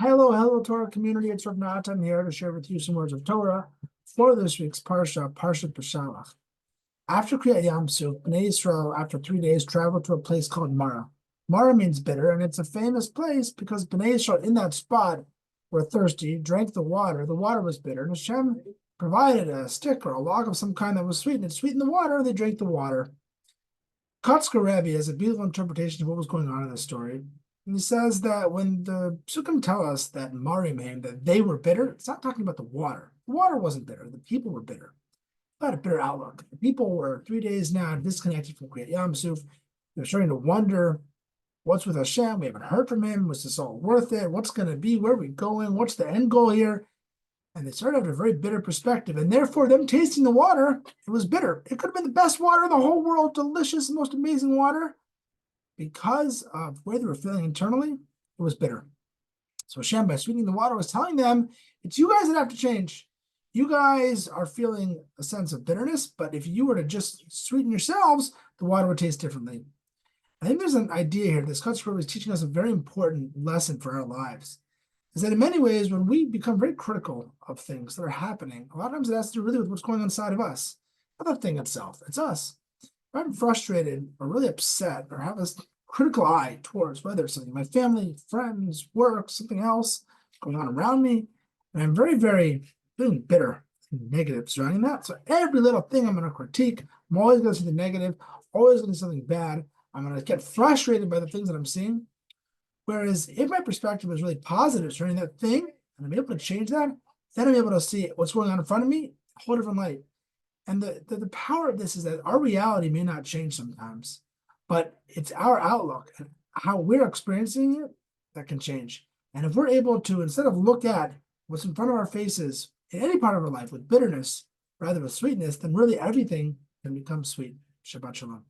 Hello, Torah community. It's Rav Nat. I'm here to share with you some words of Torah for this week's Parsha, Beshalach. After Kriyat Yam Suf, Bnei Yisrael, after 3 days, traveled to a place called Mara. Mara means bitter, and it's a famous place because Bnei Yisrael, in that spot, were thirsty, drank the water. The water was bitter, and Hashem provided a stick or a log of some kind that was sweet, and it sweetened the water, and they drank the water. Kotzker Rebbe has a beautiful interpretation of what was going on in this story. And he says that when the Psukim tell us that Marim, that they were bitter, it's not talking about the water. The water wasn't bitter. The people were bitter. They had a bitter outlook. The people were 3 days now disconnected from Kriyat Yam Suf. They're starting to wonder, what's with Hashem? We haven't heard from him. Was this all worth it? What's going to be? Where are we going? What's the end goal here? And they started to have a very bitter perspective. And therefore, them tasting the water, it was bitter. It could have been the best water in the whole world, delicious, most amazing water. Because of where they were feeling internally, it was bitter. So Hashem, by sweetening the water, was telling them, it's you guys that have to change. You guys are feeling a sense of bitterness, but if you were to just sweeten yourselves, the water would taste differently. I think there's an idea here. This Kotzker is teaching us a very important lesson for our lives. Is that in many ways, when we become very critical of things that are happening, a lot of times it has to do really with what's going on inside of us. Not the thing itself, it's us. If I'm frustrated or really upset or have a critical eye towards whether it's something, my family, friends, work, something else going on around me, and I'm very, very feeling bitter and negative surrounding that. So every little thing I'm going to critique. I'm always going to see the negative, always going to see something bad. I'm going to get frustrated by the things that I'm seeing. Whereas if my perspective is really positive surrounding that thing, and I'm able to change that, then I'm able to see what's going on in front of me, a whole different light. And the power of this is that our reality may not change sometimes, but it's our outlook and how we're experiencing it that can change. And if we're able to, instead of look at what's in front of our faces in any part of our life with bitterness, rather with sweetness, then really everything can become sweet. Shabbat Shalom.